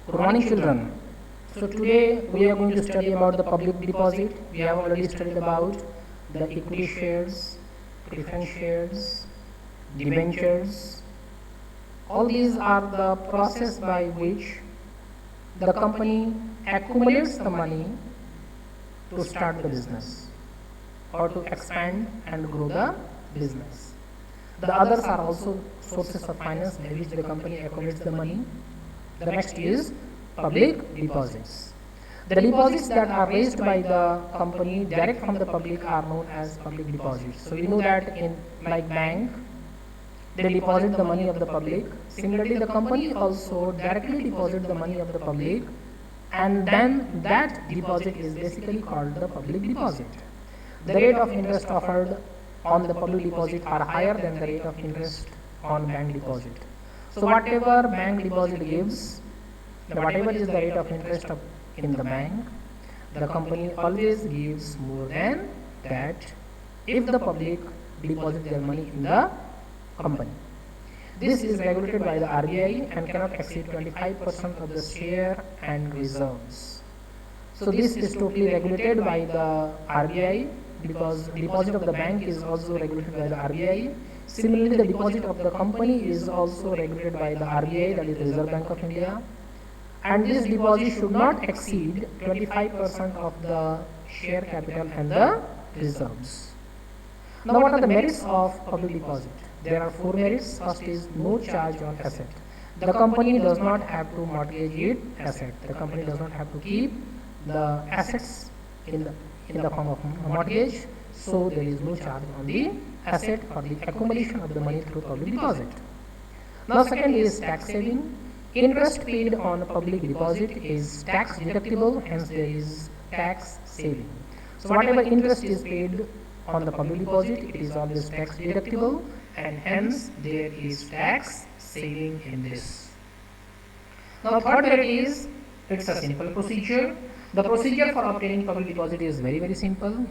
Good morning, children. So today we are going to study about the public deposit. We have already studied about the equity shares, preference shares, debentures. All these are the process by which the company accumulates the money to start the business or to expand and grow the business. The others are also sources of finance by which the company accumulates the money. The next is public deposits. The deposits that are raised by the company direct from the public are known as public deposits. So we know that in like bank, they deposit the money of the public. Similarly, the company also directly deposit the money of the public, and then that deposit is basically called the public deposit. The rate of interest offered on the public deposit are higher than the rate of interest on bank deposit. So whatever bank deposit gives, whatever is the rate of interest in the bank, the company always gives more than that if the public deposit their money in the company. This is regulated by the RBI and cannot exceed 25% of the share and reserves. So this is totally regulated by the RBI, because deposit of the bank is also regulated by the RBI. Similarly, the deposit of the company is also regulated by the RBI, that is the Reserve Bank of India. And this deposit should not exceed 25% of the share capital and the reserves. Now, what are the merits of public deposit? There are four merits. First is no charge on asset. The company does not have to mortgage its asset. The company does not have to keep the assets in the form of mortgage, so there is no charge on the asset for the accumulation of the money through public deposit. Now, second is tax saving. Interest paid on public deposit is tax deductible, hence there is tax saving. So whatever interest is paid on the public deposit, it is always tax deductible, and hence there is tax saving in this. Now third merit is, it's a simple procedure. The procedure for obtaining public deposit is very simple.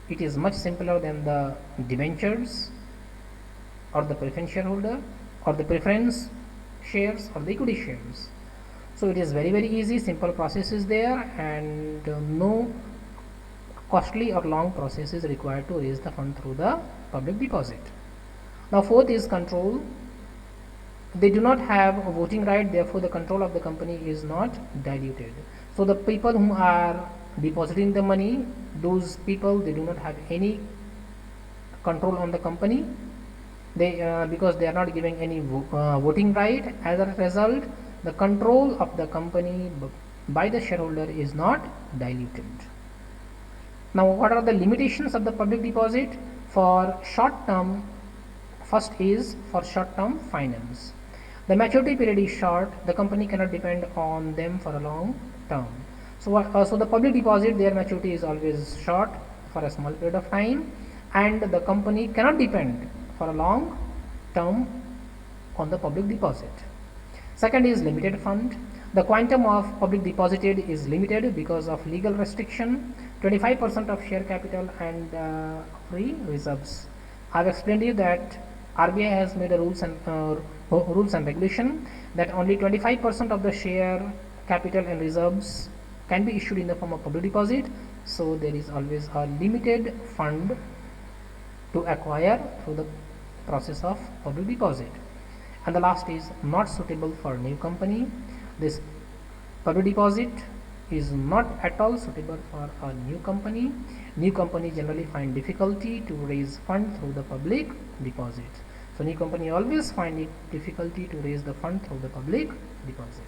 It is much simpler than the debentures or the preference shareholder or the preference shares or the equity shares. So it is very easy, simple process is there, and no costly or long process is required to raise the fund through the public deposit. Now fourth is control. They do not have a voting right, therefore the control of the company is not diluted. So the people who are depositing the money, those people, they do not have any control on the company. They because they are not giving any voting right. As a result, the control of the company by the shareholder is not diluted. Now what are the limitations of the public deposit? For short term, first is for short term finance. The maturity period is short, the company cannot depend on them for a long term. So the public deposit, their maturity is always short for a small period of time, and the company cannot depend for a long term on the public deposit. Second is limited fund. The quantum of public deposited is limited because of legal restriction, 25% of share capital and free reserves. I have explained you that RBI has made a rules and regulation that only 25% of the share capital and reserves can be issued in the form of public deposit. So there is always a limited fund to acquire through the process of public deposit. And the last is not suitable for new company. This public deposit is not at all suitable for a new company. New company generally find difficulty to raise fund through the public deposit. So new company always find it difficulty to raise the fund through the public deposit.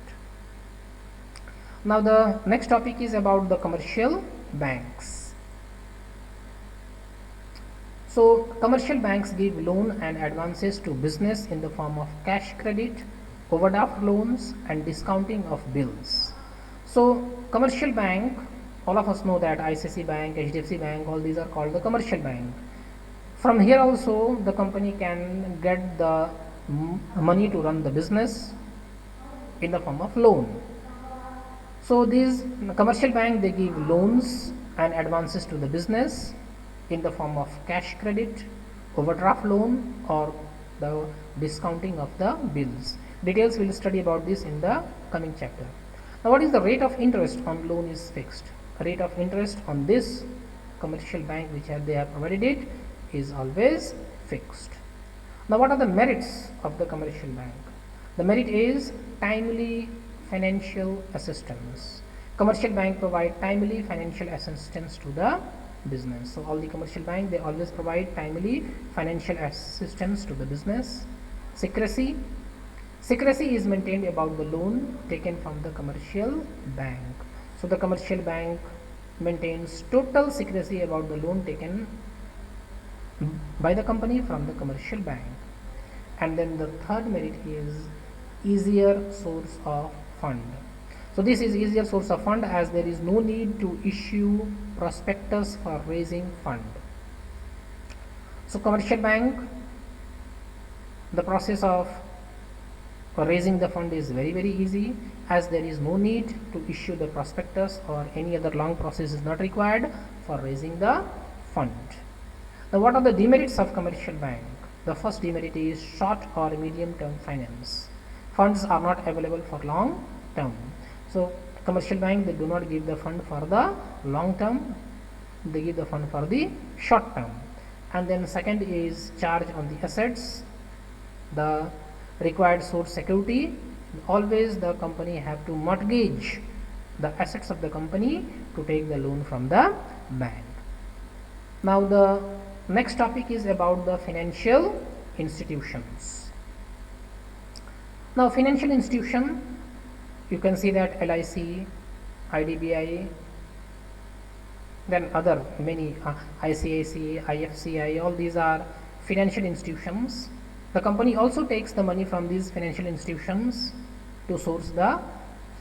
Now the next topic is about the commercial banks. So commercial banks give loan and advances to business in the form of cash credit, overdraft loans and discounting of bills. So commercial bank, all of us know that ICICI Bank, HDFC Bank, all these are called the commercial bank. From here also the company can get the money to run the business in the form of loan. So these commercial bank, they give loans and advances to the business in the form of cash credit, overdraft loan or the discounting of the bills. Details we will study about this in the coming chapter. Now what is the rate of interest on loan is fixed. Rate of interest on this commercial bank which they have provided it is always fixed. Now what are the merits of the commercial bank? The merit is timely financial assistance. Commercial bank provide timely financial assistance to the business. So all the commercial bank, they always provide timely financial assistance to the business. Secrecy. Secrecy is maintained about the loan taken from the commercial bank. So the commercial bank maintains total secrecy about the loan taken by the company from the commercial bank. And then the third merit is easier source of fund. So this is easier source of fund as there is no need to issue prospectus for raising fund. So commercial bank, the process of raising the fund is very easy as there is no need to issue the prospectus or any other long process is not required for raising the fund. Now what are the demerits of commercial bank? The first demerit is short or medium term finance. Funds are not available for long term. So commercial bank, they do not give the fund for the long term, they give the fund for the short term. And then second is charge on the assets, the required source security. Always the company have to mortgage the assets of the company to take the loan from the bank. Now the next topic is about the financial institutions. Now financial institution, you can see that LIC, IDBI, then other many ICICI, IFCI, all these are financial institutions. The company also takes the money from these financial institutions to source the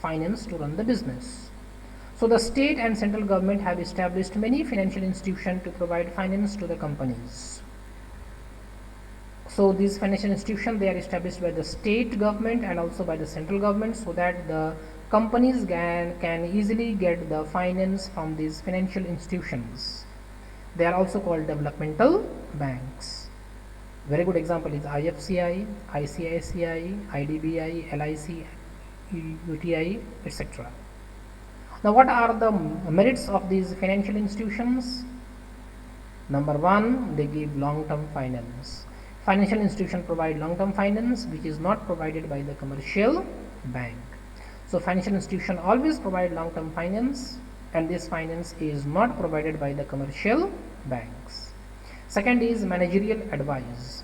finance to run the business. So the state and central government have established many financial institutions to provide finance to the companies. So these financial institutions, they are established by the state government and also by the central government so that the companies can easily get the finance from these financial institutions. They are also called developmental banks. Very good example is IFCI, ICICI, IDBI, LIC, UTI, etc. Now what are the merits of these financial institutions? Number one, they give long-term finance. Financial institutions provide long-term finance which is not provided by the commercial bank. So financial institutions always provide long-term finance and this finance is not provided by the commercial banks. Second is managerial advice.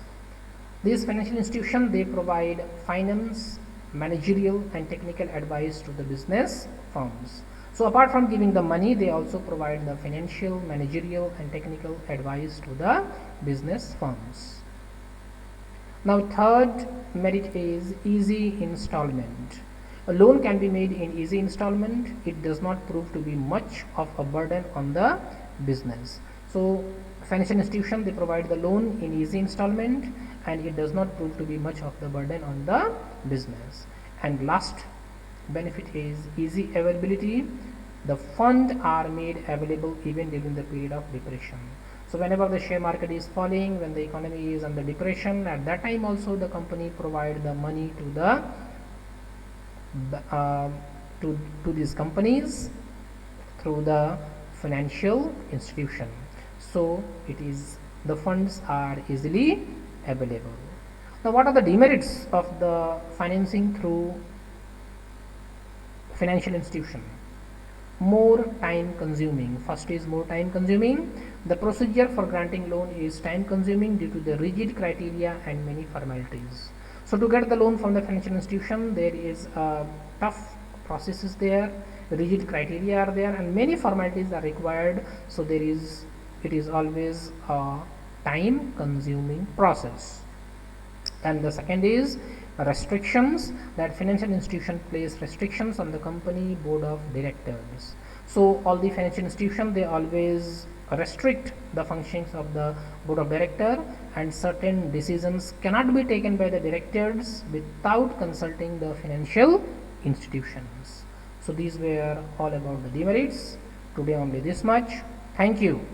These financial institutions, they provide finance, managerial and technical advice to the business firms. So apart from giving the money, they also provide the financial, managerial and technical advice to the business firms. Now third merit is easy installment. A loan can be made in easy installment. It does not prove to be much of a burden on the business. So financial institution, they provide the loan in easy installment and it does not prove to be much of the burden on the business. And last benefit is easy availability. The funds are made available even during the period of depression. So whenever the share market is falling, when the economy is under depression, at that time also the company provide the money to the to these companies through the financial institution. So it is, the funds are easily available. Now what are the demerits of the financing through financial institution? More time consuming. First is more time consuming. The procedure for granting loan is time consuming due to the rigid criteria and many formalities. So to get the loan from the financial institution, there is tough processes there, rigid criteria are there and many formalities are required. So it is always a time consuming process. And the second is restrictions, that financial institution place restrictions on the company board of directors. So all the financial institutions, they always restrict the functions of the board of director and certain decisions cannot be taken by the directors without consulting the financial institutions. So these were all about the demerits. Today only this much. Thank you.